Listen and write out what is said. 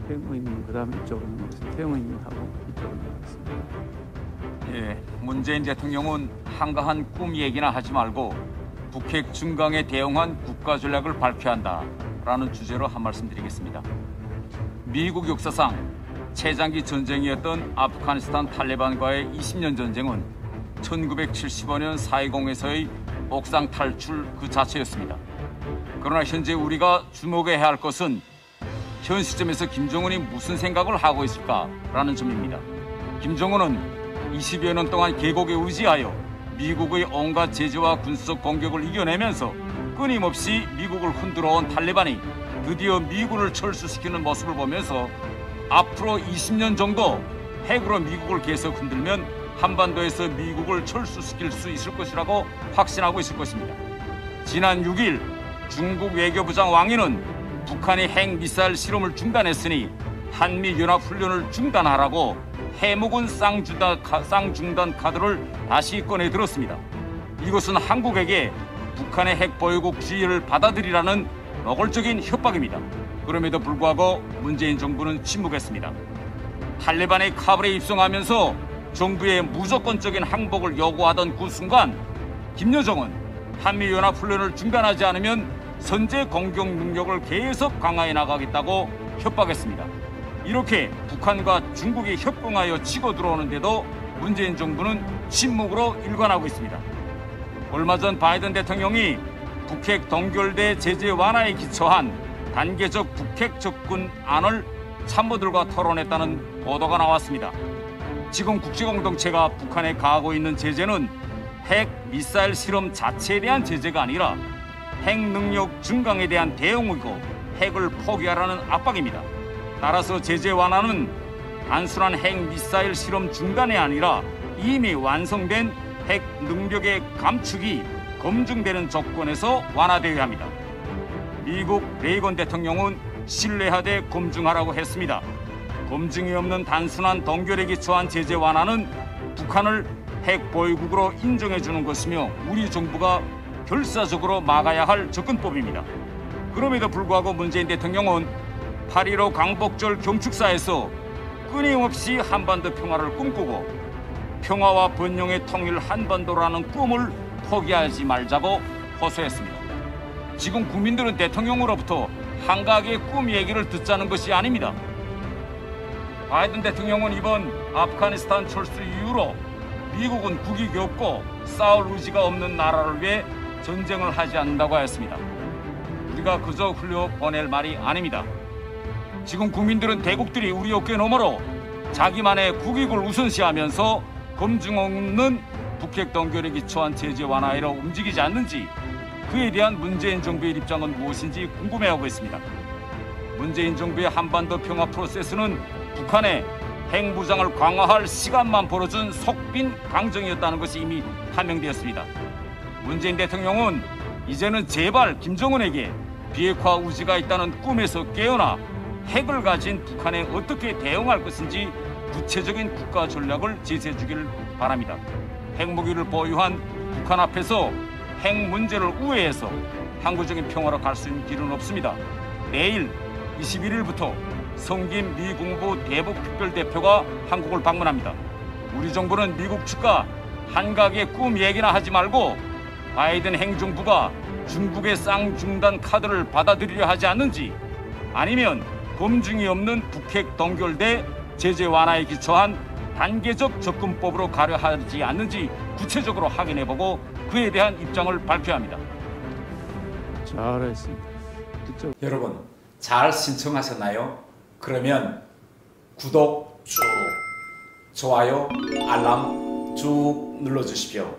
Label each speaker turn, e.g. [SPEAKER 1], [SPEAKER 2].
[SPEAKER 1] 태영의님 그다음 이쪽으로 넘어가겠습니다. 태영의님하고 이쪽으로 넘어가겠습니다.
[SPEAKER 2] 예, 문재인 대통령은 한가한 꿈 얘기나 하지 말고 북핵 증강에 대응한 국가 전략을 밝혀야 한다라는 주제로 한 말씀 드리겠습니다. 미국 역사상 최장기 전쟁이었던 아프가니스탄 탈레반과의 20년 전쟁은 1975년 4.20에서의 옥상 탈출 그 자체였습니다. 그러나 현재 우리가 주목해야 할 것은 현 시점에서 김정은이 무슨 생각을 하고 있을까라는 점입니다. 김정은은 20여 년 동안 계곡에 의지하여 미국의 온갖 제재와 군사적 공격을 이겨내면서 끊임없이 미국을 흔들어온 탈레반이 드디어 미국을 철수시키는 모습을 보면서 앞으로 20년 정도 핵으로 미국을 계속 흔들면 한반도에서 미국을 철수시킬 수 있을 것이라고 확신하고 있을 것입니다. 지난 6일 중국 외교부장 왕이는 북한이 핵미사일 실험을 중단했으니 한미연합훈련을 중단하라고 해묵은 쌍중단 카드를 다시 꺼내 들었습니다. 이것은 한국에게 북한의 핵 보유국 지위를 받아들이라는 노골적인 협박입니다. 그럼에도 불구하고 문재인 정부는 침묵했습니다. 탈레반이 카불에 입성하면서 정부의 무조건적인 항복을 요구하던 그 순간 김여정은 한미연합훈련을 중단하지 않으면 선제 공격 능력을 계속 강화해 나가겠다고 협박했습니다. 이렇게 북한과 중국이 협공하여 치고 들어오는데도 문재인 정부는 침묵으로 일관하고 있습니다. 얼마 전 바이든 대통령이 북핵 동결대 제재 완화에 기초한 단계적 북핵 접근안을 참모들과 토론했다는 보도가 나왔습니다. 지금 국제공동체가 북한에 가하고 있는 제재는 핵 미사일 실험 자체에 대한 제재가 아니라 핵 능력 증강에 대한 대응이고 핵을 포기하라는 압박입니다. 따라서 제재 완화는 단순한 핵 미사일 실험 중단이 아니라 이미 완성된 핵 능력의 감축이 검증되는 조건에서 완화되어야 합니다. 미국 레이건 대통령은 신뢰하되 검증하라고 했습니다. 검증이 없는 단순한 동결에 기초한 제재 완화는 북한을 핵 보유국으로 인정해주는 것이며 우리 정부가 결사적으로 막아야 할 접근법입니다. 그럼에도 불구하고 문재인 대통령은 8.15 광복절 경축사에서 끊임없이 한반도 평화를 꿈꾸고 평화와 번영의 통일 한반도라는 꿈을 포기하지 말자고 호소했습니다. 지금 국민들은 대통령으로부터 한가하게 꿈 얘기를 듣자는 것이 아닙니다. 바이든 대통령은 이번 아프가니스탄 철수 이후로 미국은 국익이 없고 싸울 의지가 없는 나라를 위해 전쟁을 하지 않는다고 하였습니다. 우리가 그저 흘려보낼 말이 아닙니다. 지금 국민들은 대국들이 우리 어깨 너머로 자기만의 국익을 우선시하면서 검증 없는 북핵 동결에 기초한 제재 완화로 움직이지 않는지 그에 대한 문재인 정부의 입장은 무엇인지 궁금해하고 있습니다. 문재인 정부의 한반도 평화 프로세스는 북한의 핵무장을 강화할 시간만 벌어준 속빈 강정이었다는 것이 이미 판명되었습니다. 문재인 대통령은 이제는 제발 김정은에게 비핵화 의지가 있다는 꿈에서 깨어나 핵을 가진 북한에 어떻게 대응할 것인지 구체적인 국가 전략을 제시해 주기를 바랍니다. 핵무기를 보유한 북한 앞에서 핵 문제를 우회해서 항구적인 평화로 갈 수 있는 길은 없습니다. 내일 21일부터 성김 미 국무부 대북 특별대표가 한국을 방문합니다. 우리 정부는 미국 측과 한가하게 꿈 얘기나 하지 말고 바이든 행정부가 중국의 쌍중단 카드를 받아들이려 하지 않는지 아니면 검증이 없는 북핵 동결대 제재 완화에 기초한 단계적 접근법으로 가려 하지 않는지 구체적으로 확인해보고 그에 대한 입장을 밝혀야 합니다.
[SPEAKER 1] 잘했습니다.
[SPEAKER 2] 여러분 잘 신청하셨나요? 그러면 구독 쭉, 좋아요, 알람 쭉 눌러주십시오.